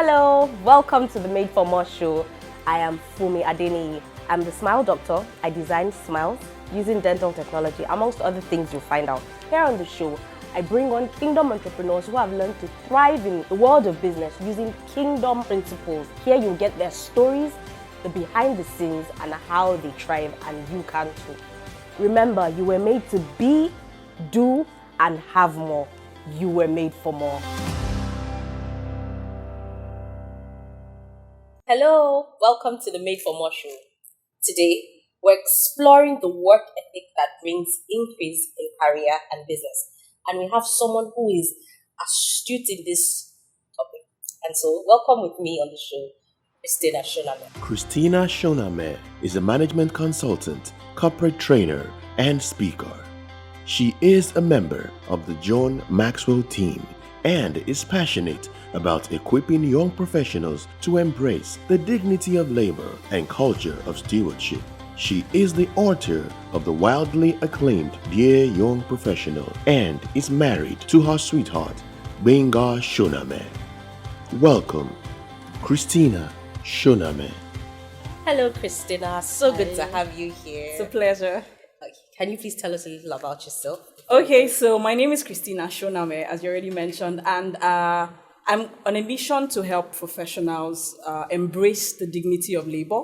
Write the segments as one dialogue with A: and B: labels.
A: Hello, welcome to the Made for More show. I am Fumi Adeniyi. I'm the smile doctor. I design smiles using dental technology, amongst other things you'll find out. Here on the show, I bring on kingdom entrepreneurs who have learned to thrive in the world of business using kingdom principles. Here you'll get their stories, the behind the scenes, and how they thrive, and you can too. Remember, you were made to be, do, and have more. You were made for more. Hello, welcome to the Made for More show. Today, we're exploring the work ethic that brings increase in career and business. And we have someone who is astute in this topic. And so, welcome with me on the show, Christina Soname.
B: Christina Soname is a management consultant, corporate trainer, and speaker. She is a member of the John Maxwell team and is passionate about equipping young professionals to embrace the dignity of labor and culture of stewardship. She is the author of the wildly acclaimed Dear Young Professional and is married to her sweetheart, Benga Soname. Welcome, Christina Soname.
A: Hello, Christina. So good to have you here.
C: It's a pleasure.
A: Okay, can you please tell us a little about yourself?
C: Okay, so my name is Christina Soname, as you already mentioned, and I'm on a mission to help professionals embrace the dignity of labor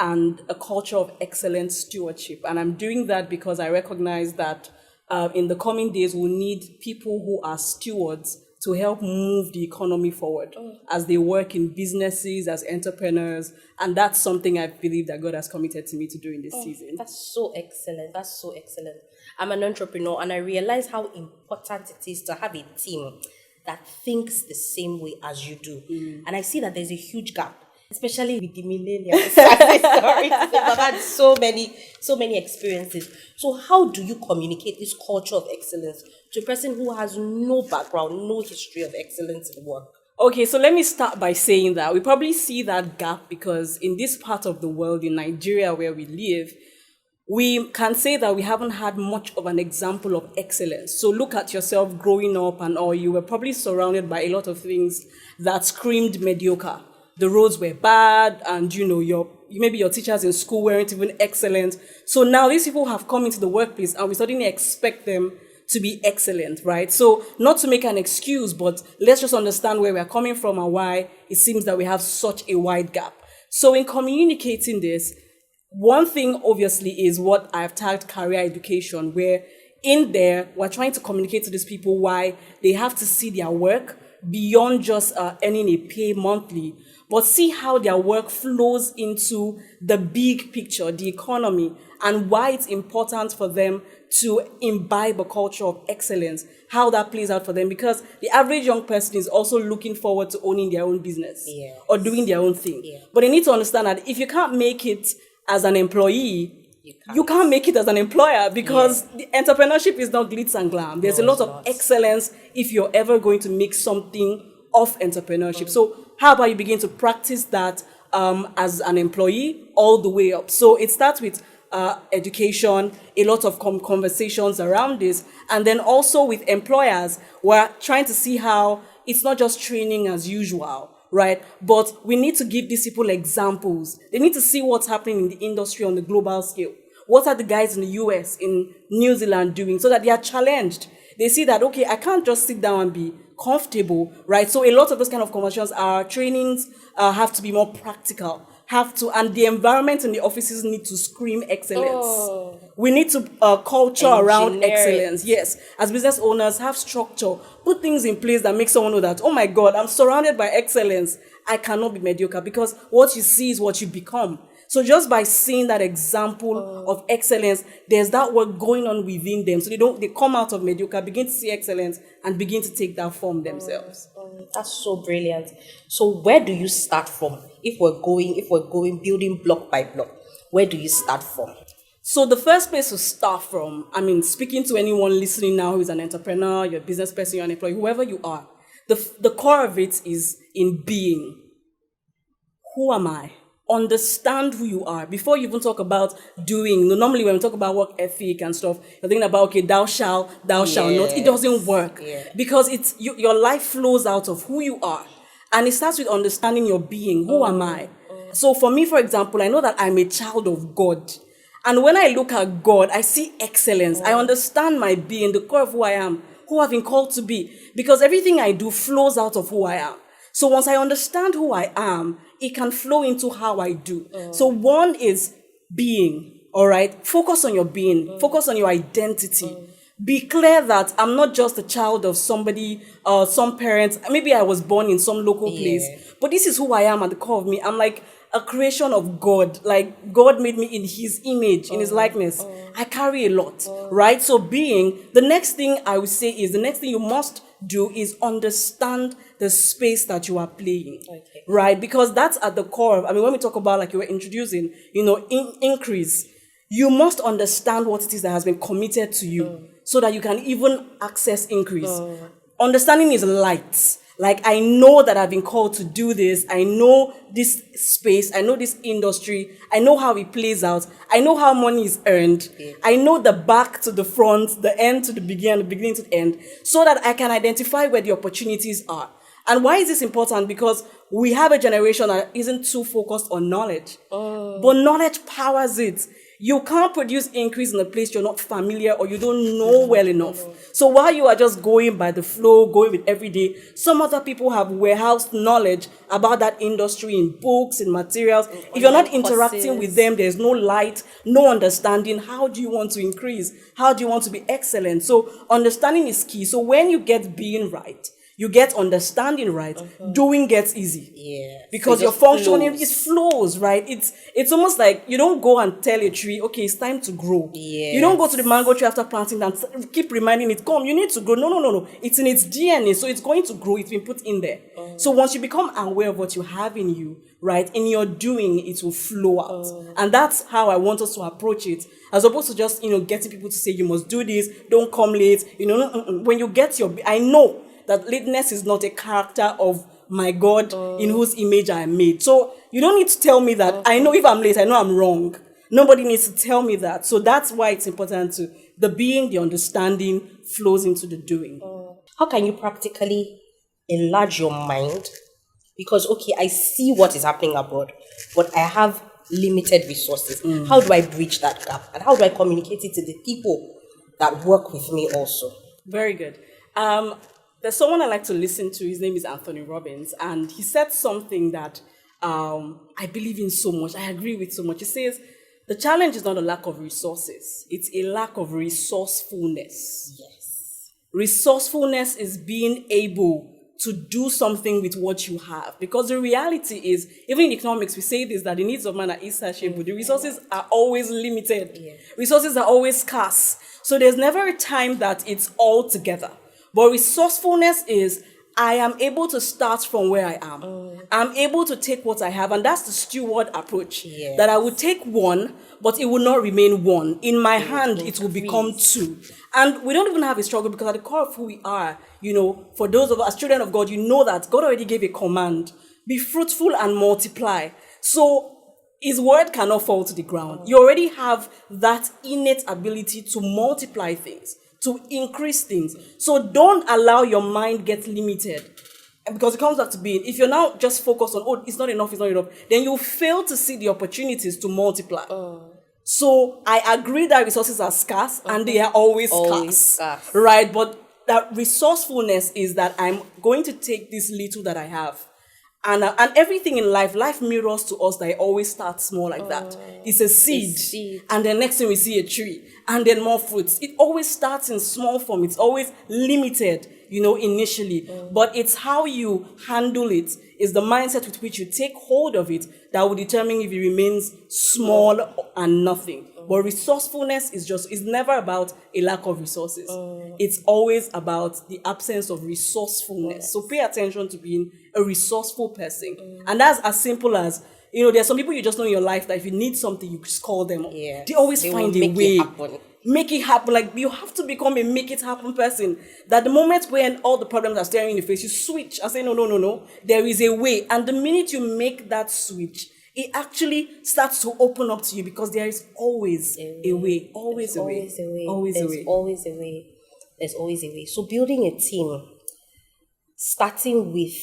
C: and a culture of excellent stewardship. And I'm doing that because I recognize that in the coming days, we'll need people who are stewards to help move the economy forward as they work in businesses, as entrepreneurs. And that's something I believe that God has committed to me to do in this season.
A: That's so excellent. That's so excellent. I'm an entrepreneur and I realize how important it is to have a team that thinks the same way as you do. And I see that there's a huge gap, especially with the millennials. I've had so many experiences. So how do you communicate this culture of excellence to a person who has no background, no history of excellence in work?
C: Okay, so let me start by saying that we probably see that gap because in this part of the world, in Nigeria where we live, we can say that we haven't had much of an example of excellence. So look at yourself growing up and all, you were probably surrounded by a lot of things that screamed mediocre. The roads were bad and, maybe your teachers in school weren't even excellent. So now these people have come into the workplace and we suddenly expect them to be excellent, right? So not to make an excuse, but let's just understand where we're coming from and why it seems that we have such a wide gap. So in communicating this, one thing obviously is what I've tagged career education, where in there, we're trying to communicate to these people why they have to see their work beyond just earning a pay monthly, but see how their work flows into the big picture, the economy, and why it's important for them to imbibe a culture of excellence, how that plays out for them, because the average young person is also looking forward to owning their own business or doing their own thing. Yeah. But they need to understand that if you can't make it as an employee, you can't make it as an employer because the entrepreneurship is not glitz and glam. There's a lot of excellence if you're ever going to make something of entrepreneurship. So how about you begin to practice that as an employee all the way up? So it starts with education, a lot of conversations around this, and then also with employers, we're trying to see how it's not just training as usual, right? But we need to give these people examples. They need to see what's happening in the industry on the global scale. What are the guys in the US, in New Zealand doing so that they are challenged? They see that, okay, I can't just sit down and be comfortable, right? So a lot of those kind of conversations, our trainings have to be more practical, and the environment in the offices need to scream excellence. We need to culture around excellence. Yes, as business owners, have structure, put things in place that make someone know that, oh my God, I'm surrounded by excellence. I cannot be mediocre because what you see is what you become. So just by seeing that example of excellence, there's that work going on within them. So they come out of mediocre, begin to see excellence, and begin to take that form themselves.
A: That's so brilliant. So where do you start from? If we're going building block by block, where do you start from?
C: So the first place to start from, speaking to anyone listening now who is an entrepreneur, you're a business person, you're an employee, whoever you are, the core of it is in being. Who am I? Understand who you are before you even talk about doing. Normally when we talk about work ethic and stuff, you're thinking about, okay, thou shalt not. It doesn't work because it's your life flows out of who you are. And it starts with understanding your being. Who am I? So for me, for example, I know that I'm a child of God. And when I look at God, I see excellence. I understand my being, the core of who I am, who I've been called to be. Because everything I do flows out of who I am. So once I understand who I am, it can flow into how I do. So one is being, all right? Focus on your being. Focus on your identity. Be clear that I'm not just a child of somebody, some parents. Maybe I was born in some local place, but this is who I am at the core of me. I'm like a creation of God. Like God made me in his image, in his likeness. I carry a lot, right? So the next thing I would say is the next thing you must do is understand the space that you are playing, right? Because that's at the core of, when we talk about, like you were introducing, increase, you must understand what it is that has been committed to you so that you can even access increase. Understanding is light. Like, I know that I've been called to do this. I know this space. I know this industry. I know how it plays out. I know how money is earned. I know the back to the front, the end to the beginning, the beginning to the end, so that I can identify where the opportunities are. And why is this important? Because we have a generation that isn't too focused on knowledge. But knowledge powers it. You can't produce increase in a place you're not familiar or you don't know well enough. So while you are just going by the flow, going with every day, some other people have warehoused knowledge about that industry in books, in materials. If you're not interacting with them, there's no light, no understanding. How do you want to increase? How do you want to be excellent? So understanding is key. So when you get being right, you get understanding right, doing gets easy.
A: Yeah.
C: Because
A: So
C: your functioning, it flows, right? It's almost like you don't go and tell a tree, okay, it's time to grow.
A: Yes.
C: You don't go to the mango tree after planting and keep reminding it, come, you need to grow. No. It's in its DNA, so it's going to grow. It's been put in there. So once you become aware of what you have in you, right, in your doing, it will flow out. And that's how I want us to approach it. As opposed to just, getting people to say, you must do this, don't come late. When you get I know that lateness is not a character of my God in whose image I am made. So you don't need to tell me that. I know if I'm late, I know I'm wrong. Nobody needs to tell me that. So that's why it's important the being, the understanding flows into the doing.
A: How can you practically enlarge your mind? Because, okay, I see what is happening abroad, but I have limited resources. How do I bridge that gap? And how do I communicate it to the people that work with me also?
C: Very good. There's someone I like to listen to. His name is Anthony Robbins. And he said something that I believe in so much. I agree with so much. He says, the challenge is not a lack of resources. It's a lack of resourcefulness.
A: Yes.
C: Resourcefulness is being able to do something with what you have. Because the reality is, even in economics, we say this, that the needs of man are insatiable. The resources are always limited.
A: Yes.
C: Resources are always scarce. So there's never a time that it's all together. But resourcefulness is, I am able to start from where I am. I'm able to take what I have. And that's the steward approach.
A: Yes.
C: That I will take one, but it will not remain one. In my hand, it will become two. And we don't even have a struggle because at the core of who we are, for those of us, children of God, you know that God already gave a command. Be fruitful and multiply. So his word cannot fall to the ground. You already have that innate ability to multiply things, to increase things. So don't allow your mind get limited. Because it comes back to being, if you're now just focused on, it's not enough, then you fail to see the opportunities to multiply. So I agree that resources are scarce and they are always scarce. Right? But that resourcefulness is that I'm going to take this little that I have. And everything in life mirrors to us that it always starts small like that. It's a seed. And then next thing we see a tree. And then more fruits. It always starts in small form. It's always limited, initially. But it's how you handle it, is the mindset with which you take hold of it that will determine if it remains small and nothing. But resourcefulness is never about a lack of resources. It's always about the absence of resourcefulness. So pay attention to being a resourceful person. And that's as simple as, there's some people you just know in your life that if you need something, you just call them.
A: Yeah.
C: They always find a way.
A: Make
C: it happen. Like, you have to become a make it happen person. That the moment when all the problems are staring in the face, you switch and say, no. There is a way. And the minute you make that switch, it actually starts to open up to you because there is always a way. Always a way.
A: There's always a way. So building a team, starting with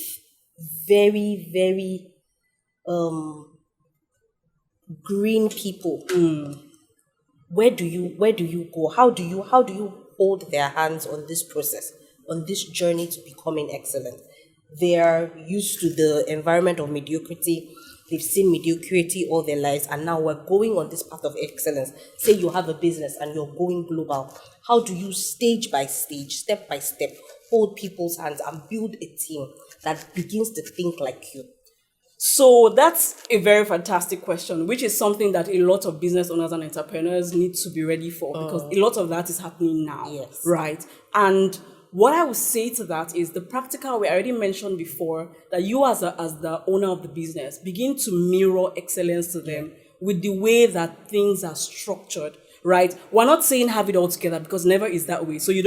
A: very, very green people, where do you go? How do you hold their hands on this process, on this journey to becoming excellent? They are used to the environment of mediocrity. They've seen mediocrity all their lives, and now we're going on this path of excellence. Say you have a business and you're going global. How do you, stage by stage, step by step, hold people's hands and build a team that begins to think like you?
C: So that's a very fantastic question, which is something that a lot of business owners and entrepreneurs need to be ready for, because a lot of that is happening now,
A: Yes.
C: right? And what I would say to that is the practical way I already mentioned before, that you as the owner of the business begin to mirror excellence to them with the way that things are structured. Right? We're not saying have it all together, because never is that way. So you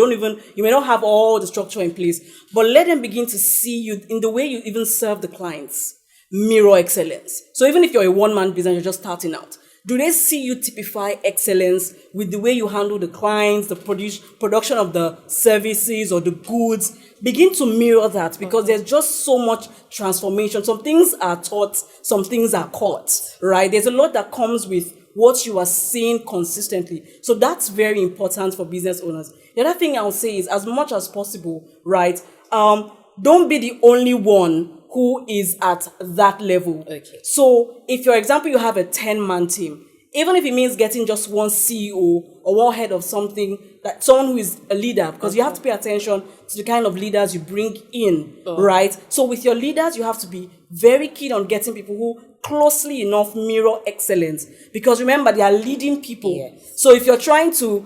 C: may not have all the structure in place, but let them begin to see you in the way you even serve the clients. Mirror excellence. So even if you're a one-man business, you're just starting out, do they see you typify excellence with the way you handle the clients, the production of the services or the goods? Begin to mirror that, because there's just so much transformation. Some things are taught, some things are caught, right? There's a lot that comes with what you are seeing consistently. So that's very important for business owners. The other thing I'll say is, as much as possible, right, don't be the only one who is at that level.
A: Okay.
C: So if, for example, you have a 10-man team, even if it means getting just one CEO or one head of something, like someone who is a leader, because you have to pay attention to the kind of leaders you bring in, right? So with your leaders, you have to be very keen on getting people who closely enough mirror excellence, because remember, they are leading people.
A: Yes.
C: So if you're trying to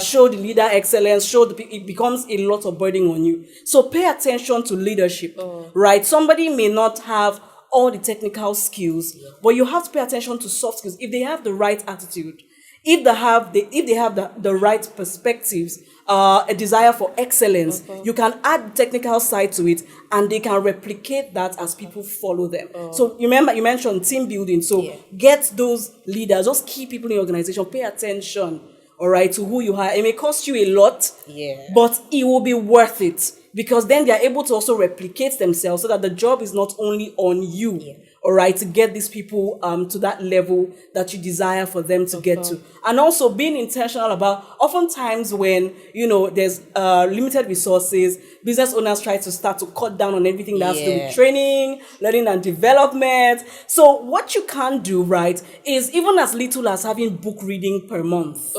C: show the leader excellence, it becomes a lot of burden on you. So pay attention to leadership, right? Somebody may not have all the technical skills, but you have to pay attention to soft skills. If they have the right attitude, if they have the right perspectives, a desire for excellence, you can add the technical side to it, and they can replicate that as people follow them. So you mentioned team building. So get those leaders, those key people in your organization. Pay attention, all right, to who you hire. It may cost you a lot, but it will be worth it, because then they are able to also replicate themselves, so that the job is not only on you, all right, to get these people to that level that you desire for them to get to. And also being intentional about, oftentimes when, there's limited resources, business owners try to start to cut down on everything that has to do with training, learning and development. So what you can do, right, is even as little as having book reading per month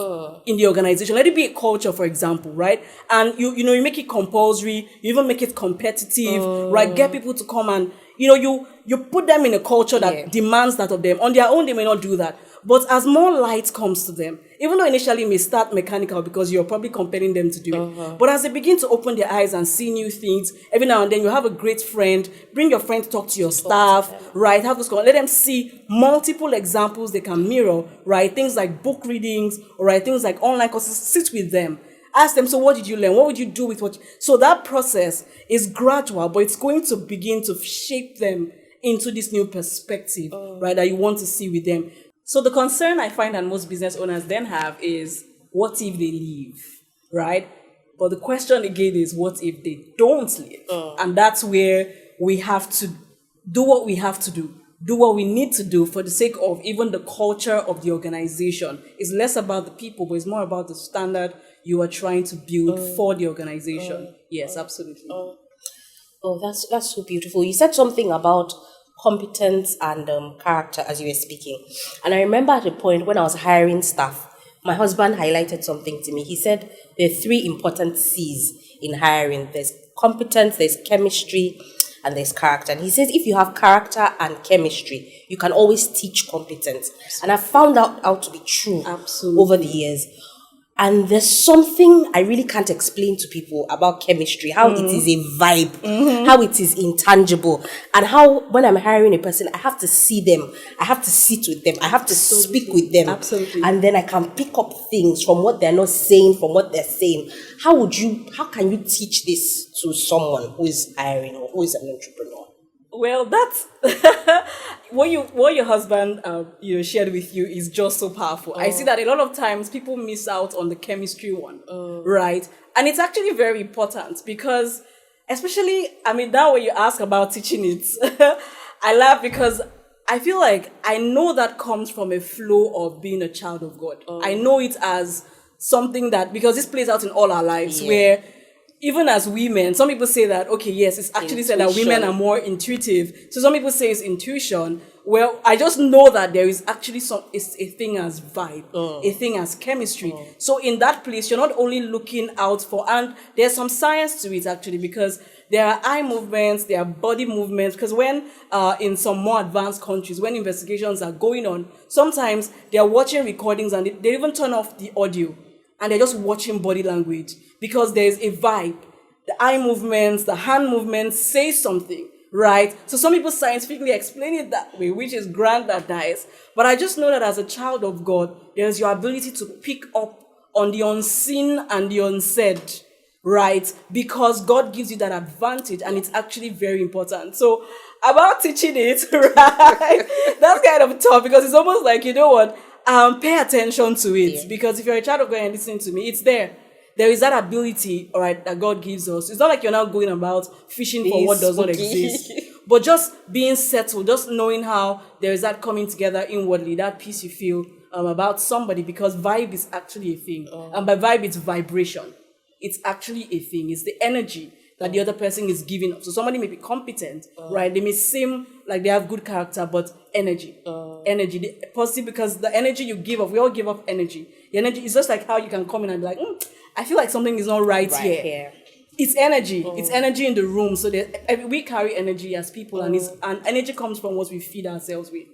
C: in the organization. Let it be a culture, for example, right? And you make it compulsory, you even make it competitive, right? Get people to come and, you put them in a culture that demands that of them. On their own, they may not do that. But as more light comes to them, even though initially it may start mechanical because you're probably compelling them to do it, but as they begin to open their eyes and see new things, every now and then you have a great friend, bring your friend to talk to your staff, right? Have those, let them see multiple examples they can mirror, right? Things like book readings, or right, things like online courses. Sit with them. Ask them, so what did you learn? What would you do with what? So that process is gradual, but it's going to begin to shape them into this new perspective, right, that you want to see with them. So the concern I find that most business owners then have is, what if they leave, right? But the question again is, what if they don't leave? And that's where we have to do what we have to do what we need to do for the sake of even the culture of the organization. It's less about the people, but it's more about the standard you are trying to build for the organization. Yes, absolutely.
A: That's so beautiful. You said something about competence and character as you were speaking. And I remember at a point when I was hiring staff, my husband highlighted something to me. He said there are 3 important C's in hiring. There's competence, there's chemistry, and there's character. And he says if you have character and chemistry, you can always teach competence. And I found out to be true over the years. And there's something I really can't explain to people about chemistry, how it is a vibe, how it is intangible, and how when I'm hiring a person, I have to see them, I have to sit with them, I have to speak with them.
C: Absolutely.
A: And then I can pick up things from what they're not saying, from what they're saying. How can you teach this to someone who is hiring or who is an entrepreneur?
C: Well, that's what your husband shared with you is just so powerful. I see that a lot of times people miss out on the chemistry one, right? And it's actually very important because Especially, I mean, that way you ask about teaching it. I laugh because I feel like I know that comes from a flow of being a child of God. I know it as something that, because this plays out in all our lives, where even as women, some people say that, okay, yes, it's actually said that women are more intuitive. So some people say it's intuition. Well, I just know that there is actually it's a thing as vibe, a thing as chemistry. So in that place, you're not only looking out for, and there's some science to it actually, because there are eye movements, there are body movements, because when in some more advanced countries, when investigations are going on, sometimes they're watching recordings and they even turn off the audio and they're just watching body language because there's a vibe. The eye movements, the hand movements say something, right? So some people scientifically explain it that way, which is grandiose. But I just know that as a child of God, there's your ability to pick up on the unseen and the unsaid, right? Because God gives you that advantage and it's actually very important. So about teaching it, right? That's kind of tough because it's almost like, you know what? Pay attention to it because if you're a child of God and listening to me, it's there. There is that ability, all right, that God gives us. It's not like you're now going about fishing for what does not exist, but just being settled, just knowing how there is that coming together inwardly, that peace you feel about somebody, because vibe is actually a thing. And by vibe, it's vibration. It's actually a thing. It's the energy that the other person is giving up. So somebody may be competent, right? They may seem like they have good character, but energy. Energy. Positive, because the energy you give off, we all give off energy. The energy is just like how you can come in and be like, I feel like something is not right here. It's energy. It's energy in the room. So we carry energy as people, and energy comes from what we feed ourselves with.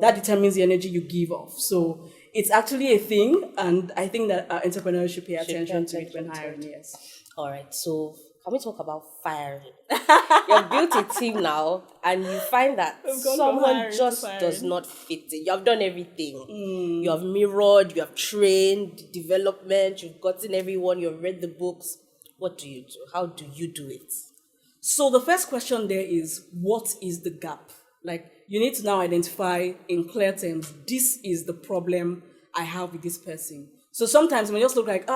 C: That determines the energy you give off. So it's actually a thing, and I think that entrepreneurs should pay attention to it when hiring. Yes.
A: All right. So can we talk about firing? You've built a team now, and you find that someone just does not fit it. You have done everything. You have mirrored, you have trained, development, you've gotten everyone, you've read the books. What do you do? How do you do it?
C: So the first question there is, what is the gap? Like, you need to now identify in clear terms, this is the problem I have with this person. So sometimes when you just look like,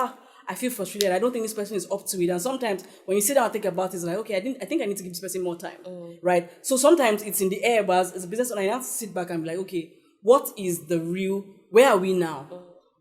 C: I feel frustrated, I don't think this person is up to it. And sometimes when you sit down and think about it, it's like, okay, I think I need to give this person more time, right? So sometimes it's in the air, but as a business owner, I have to sit back and be like, okay, what is the real, where are we now?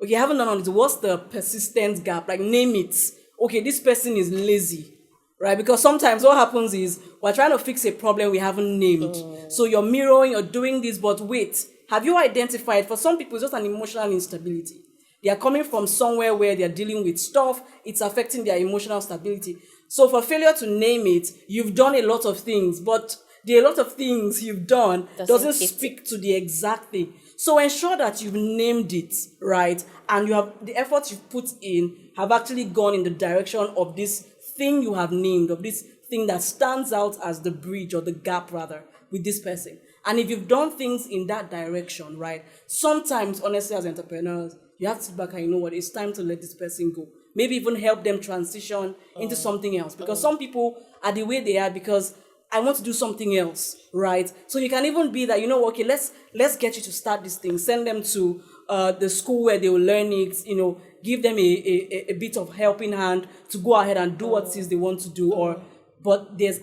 C: Okay, I haven't done on it. What's the persistent gap? Like, name it. Okay, this person is lazy, right? Because sometimes what happens is we're trying to fix a problem we haven't named. So you're mirroring, you're doing this, but wait, have you identified? For some people, it's just an emotional instability. They are coming from somewhere where they're dealing with stuff. It's affecting their emotional stability. So for failure to name it, you've done a lot of things, but the a lot of things you've done doesn't speak to the exact thing. So ensure that you've named it, right? And you have the efforts you've put in have actually gone in the direction of this thing you have named, of this thing that stands out as the bridge or the gap rather with this person. And if you've done things in that direction, right? Sometimes, honestly, as entrepreneurs, you have to sit back and you know what, it's time to let this person go. Maybe even help them transition into something else. Because some people are the way they are because I want to do something else, right? So you can even be that, you know, okay, let's get you to start this thing. Send them to the school where they will learn it, you know, give them a bit of helping hand to go ahead and do what it is they want to do. But there's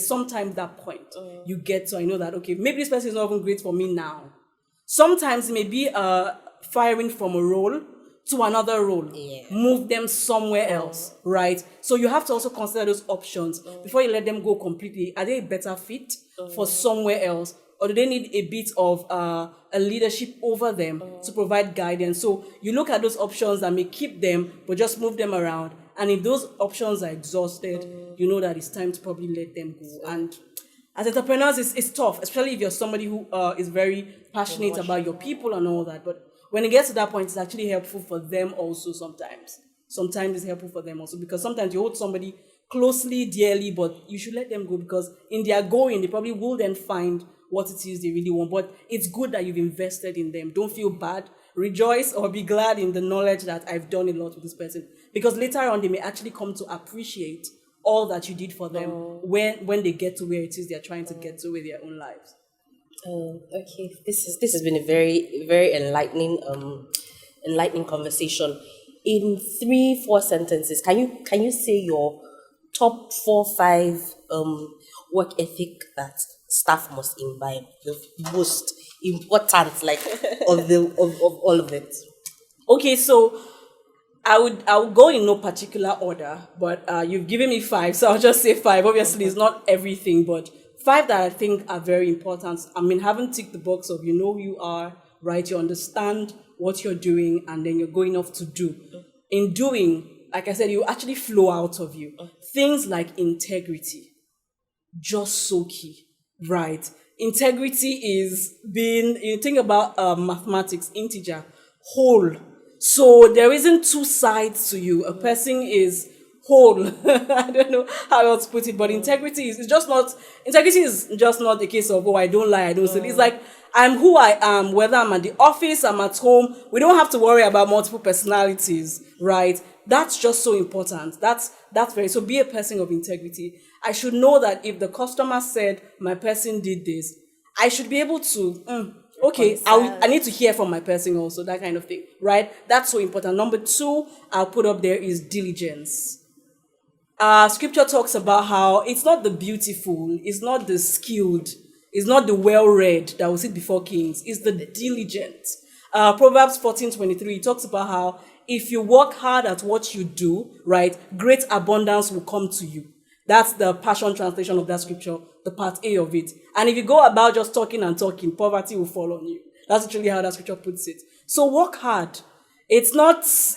C: sometimes that point you get to, I know that, okay, maybe this person is not even great for me now. Sometimes it may be firing from a role to another role. Move them somewhere else, right? So you have to also consider those options before you let them go completely. Are they a better fit for somewhere else? Or do they need a bit of a leadership over them to provide guidance? So you look at those options that may keep them, but just move them around. And if those options are exhausted, you know that it's time to probably let them go. And as entrepreneurs, it's tough, especially if you're somebody who is very passionate about your people and all that. But when it gets to that point, it's actually helpful for them also sometimes. Sometimes it's helpful for them also because sometimes you hold somebody closely, dearly, but you should let them go because in their going, they probably will then find what it is they really want. But it's good that you've invested in them. Don't feel bad. Rejoice or be glad in the knowledge that I've done a lot with this person. Because later on, they may actually come to appreciate all that you did for them when they get to where it is they're trying to get to with their own lives.
A: Okay, this has been a very, very enlightening conversation. In 3-4 sentences, can you say your top 4, 5 work ethic that staff must imbibe. The most important, like, of all of it.
C: Okay, so I would go in no particular order, but you've given me 5, so I'll just say 5. Obviously, it's not everything, but 5 that I think are very important. I mean, having ticked the box of you know who you are, right? You understand what you're doing, and then you're going off to do. In doing, like I said, you actually flow out of you. Things like integrity, just so key, right? Integrity is being, you think about mathematics, integer, whole. So there isn't two sides to you. A person is whole. I don't know how else to put it, but integrity is just not, integrity is just not the case of, oh, I don't lie, I don't steal. It's like, I'm who I am, whether I'm at the office, I'm at home. We don't have to worry about multiple personalities, right? That's just so important. That's very, so be a person of integrity. I should know that if the customer said my person did this, I should be able to, okay, I need to hear from my person also, that kind of thing, right? That's so important. Number 2, I'll put up there is diligence. Scripture talks about how it's not the beautiful, it's not the skilled, it's not the well-read that will sit before kings, it's the diligent. Proverbs 14:23 talks about how if you work hard at what you do, right, great abundance will come to you. That's the Passion translation of that scripture, the part A of it. And if you go about just talking and talking, poverty will fall on you. That's literally how that scripture puts it. So work hard. It's not it's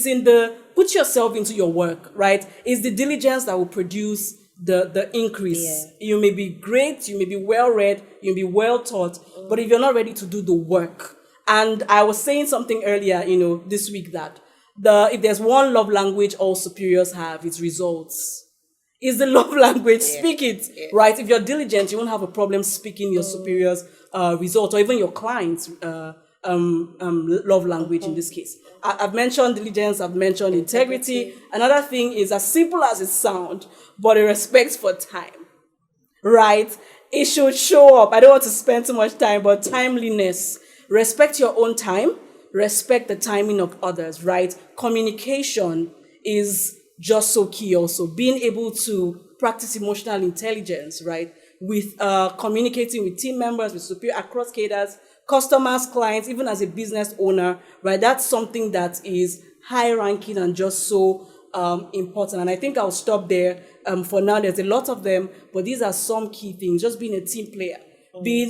C: in the, put yourself into your work, right? It's the diligence that will produce the increase. Yeah. You may be great, you may be well-read, you may be well-taught, but if you're not ready to do the work. And I was saying something earlier, this week that if there's one love language all superiors have, it's results. Is the love language. Yeah. Speak it, right? If you're diligent, you won't have a problem speaking your superiors' results, or even your clients' love language in this case. I've mentioned diligence, I've mentioned integrity. Another thing is as simple as it sounds, but a respect for time, right? It should show up. I don't want to spend too much time, but timeliness. Respect your own time, respect the timing of others, right? Communication is just so key also. Being able to practice emotional intelligence, right? With communicating with team members, with superior, across cadres, customers, clients, even as a business owner, right? That's something that is high ranking and just so important. And I think I'll stop there for now. There's a lot of them, but these are some key things. Just being a team player.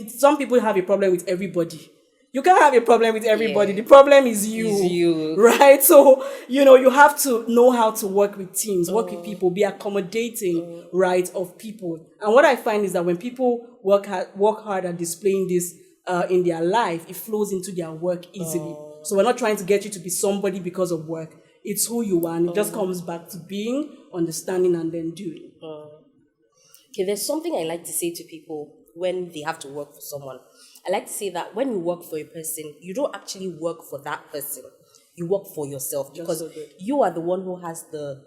C: Some people have a problem with everybody. You can't have a problem with everybody. Yeah. The problem is you. Right? So, you have to know how to work with teams, work with people, be accommodating, right, of people. And what I find is that when people work hard at displaying this in their life, it flows into their work easily. So we're not trying to get you to be somebody because of work. It's who you are, and it just comes back to being, understanding, and then doing.
A: Okay, there's something I like to say to people when they have to work for someone. I like to say that when you work for a person, you don't actually work for that person. You work for yourself because you are the one who has the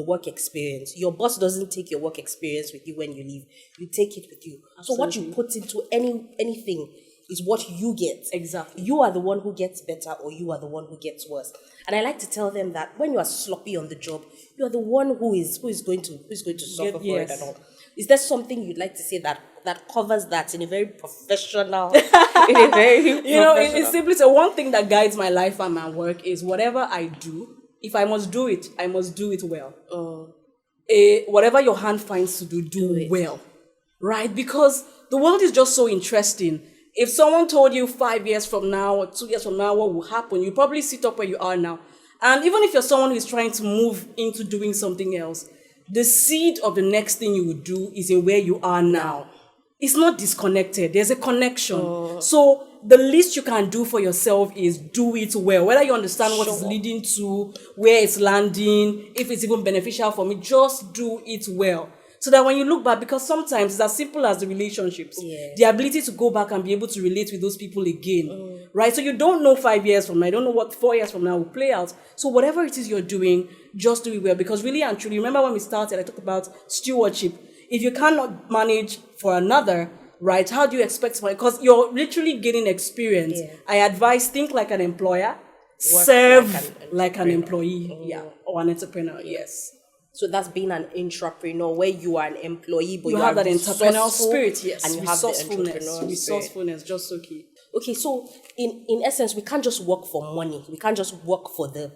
A: work experience. Your boss doesn't take your work experience with you when you leave. You take it with you. Absolutely. So what you put into anything is what you get.
C: Exactly.
A: You are the one who gets better or you are the one who gets worse. And I like to tell them that when you are sloppy on the job, you are the one who is going to suffer for it and all. Is there something you'd like to say that covers that in a very professional,
C: it's simply so one thing that guides my life and my work is whatever I do, if I must do it, I must do it well. Whatever your hand finds to do it well, right? Because the world is just so interesting. If someone told you 5 years from now or 2 years from now what will happen, you probably sit up where you are now. And even if you're someone who is trying to move into doing something else, the seed of the next thing you would do is in where you are now. It's not disconnected. There's a connection. So the least you can do for yourself is do it well. Whether you understand what it's leading to, where it's landing, if it's even beneficial for me, just do it well. So that when you look back, because sometimes it's as simple as the relationships, the ability to go back and be able to relate with those people again, right? So you don't know 5 years from now, I don't know what 4 years from now will play out. So whatever it is you're doing, just do it well. Because really and truly, remember when we started, I talked about stewardship. If you cannot manage for another, right, how do you expect somebody? Because you're literally getting experience. I advise, think like an employer, serve like an employee, or an entrepreneur, yes.
A: So that's being an entrepreneur, where you are an employee, but
C: You
A: you
C: have
A: are
C: that entrepreneurial
A: resourceful,
C: spirit, yes.
A: and you have the
C: Resourcefulness.
A: entrepreneurial spirit.
C: Resourcefulness, just so key.
A: Okay, so in essence, we can't just work for money. We can't just work for the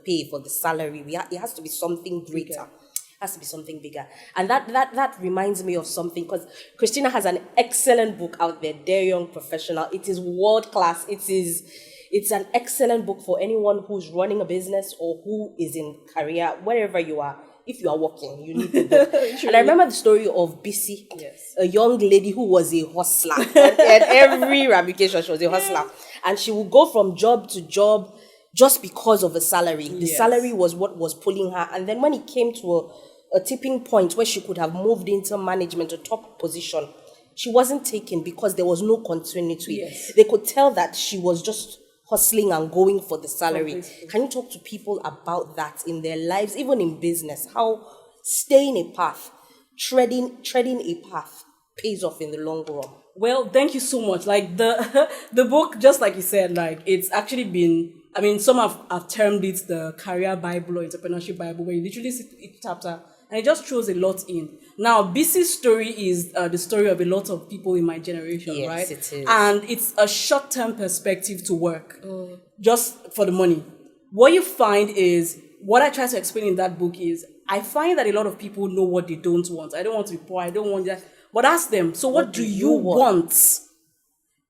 A: pay, for the salary. It has to be something greater. It has to be something bigger. And that reminds me of something, because Christina has an excellent book out there, Dear Young Professional. It is world class. It's an excellent book for anyone who's running a business or who is in career, wherever you are. If you are working, you need the book. And I remember the story of Bisi,
C: Yes.
A: a young lady who was a hustler. And every ramification, she was a hustler. And she would go from job to job just because of a salary. The
C: Yes.
A: salary was what was pulling her. And then when it came to a tipping point where she could have moved into management, a top position, she wasn't taken because there was no continuity.
C: Yes.
A: They could tell that she was just hustling and going for the salary.
C: Completely.
A: Can you talk to people about that in their lives, even in business? How staying a path, treading a path pays off in the long run?
C: Well, thank you so much. Like the book, just like you said, like it's actually been, I mean, some have termed it the career Bible or entrepreneurship Bible, where you literally see each chapter and it just throws a lot in. Now, BC's story is the story of a lot of people in my generation,
A: Yes,
C: right?
A: it is.
C: And it's a short-term perspective to work, just for the money. What you find is, what I try to explain in that book is, I find that a lot of people know what they don't want. I don't want to be poor. I don't want that. But ask them, so what do you want?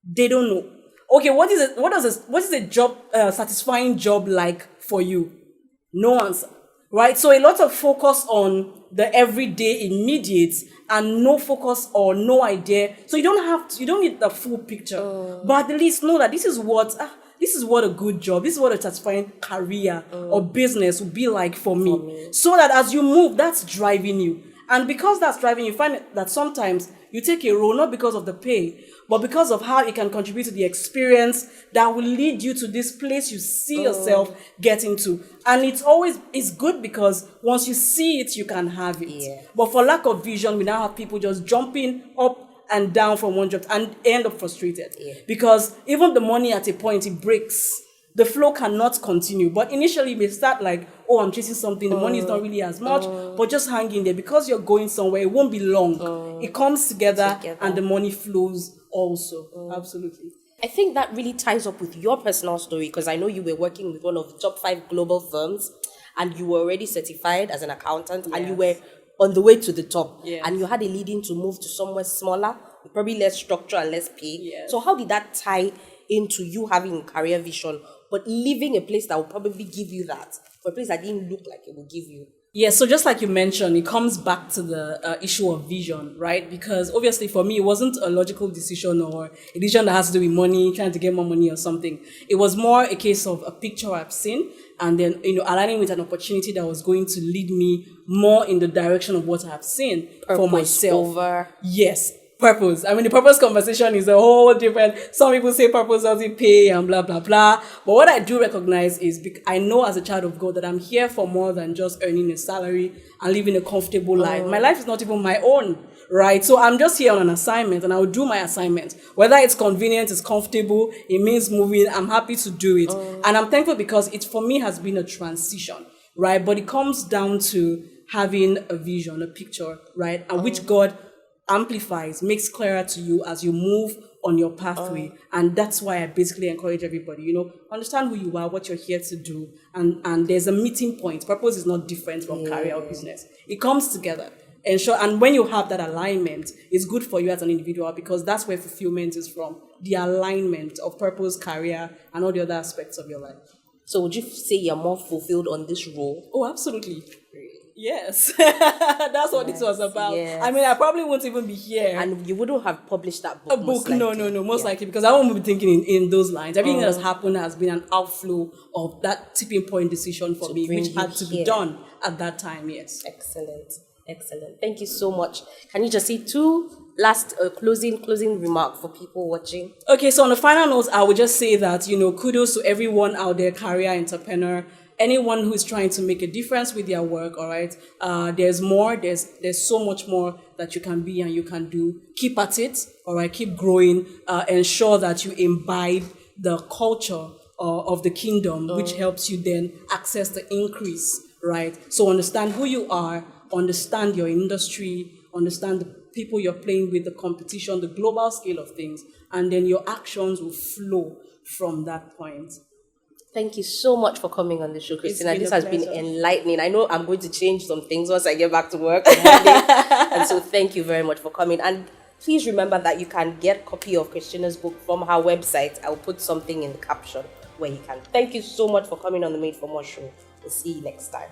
C: They don't know. Okay, what is a job, satisfying job like for you? No answer, right? So a lot of focus on the everyday immediate and no focus or no idea. So you don't need the full picture, but at least know that this is what a good job, this is what a satisfying career or business would be like for me. So that as you move, that's driving you. And because that's driving you, find that sometimes you take a role not because of the pay, but because of how it can contribute to the experience that will lead you to this place you see yourself getting to. And it's good because once you see it, you can have it.
A: Yeah.
C: But for lack of vision, we now have people just jumping up and down from one job and end up frustrated.
A: Yeah.
C: Because even the money at a point, it breaks. The flow cannot continue. But initially, you may start like, oh, I'm chasing something. The money is not really as much, but just hang in there. Because you're going somewhere, it won't be long. It comes together and the money flows also. Absolutely.
A: I think that really ties up with your personal story, because I know you were working with one of the top 5 global firms and you were already certified as an accountant and you were on the way to the top.
C: Yes.
A: And you had a leading to move to somewhere smaller, with probably less structure and less pay.
C: Yes.
A: So how did that tie into you having career vision, but leaving a place that will probably give you that, for a place that didn't look like it would give you?
C: Yeah, so just like you mentioned, it comes back to the issue of vision, right? Because obviously for me, it wasn't a logical decision or a decision that has to do with money, trying to get more money or something. It was more a case of a picture I've seen and then, aligning with an opportunity that was going to lead me more in the direction of what I've seen for myself. Yes. Purpose. I mean, the purpose conversation is a whole different. Some people say purpose doesn't pay and blah, blah, blah. But what I do recognize is I know as a child of God that I'm here for more than just earning a salary and living a comfortable life. My life is not even my own, right? So I'm just here on an assignment and I will do my assignment. Whether it's convenient, it's comfortable, it means moving, I'm happy to do it. And I'm thankful because it, for me, has been a transition, right? But it comes down to having a vision, a picture, right? And which God amplifies, makes clearer to you as you move on your pathway. And that's why I basically encourage everybody, understand who you are, what you're here to do. And there's a meeting point. Purpose is not different from career or business. It comes together. And when you have that alignment, it's good for you as an individual because that's where fulfillment is from. The alignment of purpose, career, and all the other aspects of your life.
A: So would you say you're more fulfilled on this role?
C: Oh, absolutely. Yes. That's what this was about.
A: Yes.
C: I mean, I probably won't even be here.
A: And you wouldn't have published that book.
C: A book, no, most likely, because I won't be thinking in those lines. Everything that has happened has been an outflow of that tipping point decision for me, which had to be done at that time, yes.
A: Excellent. Thank you so much. Can you just say 2 last closing remark for people watching?
C: Okay, so on the final note, I would just say that, kudos to everyone out there, career entrepreneur, anyone who is trying to make a difference with their work, all right? There's more, there's so much more that you can be and you can do. Keep at it, all right? Keep growing. Ensure that you imbibe the culture of the kingdom, which helps you then access the increase right? So understand who you are, understand your industry, understand the people you're playing with, the competition, the global scale of things, and then your actions will flow from that point.
A: Thank you so much for coming on the show, Christina.
C: been
A: This
C: a
A: has been
C: pleasure.
A: enlightening. I know I'm going to change some things once I get back to work on Monday. And so thank you very much for coming. And please remember that you can get a copy of Christina's book from her website. I'll put something in the caption where you can. Thank you so much for coming on the Made for More show. We'll see you next time.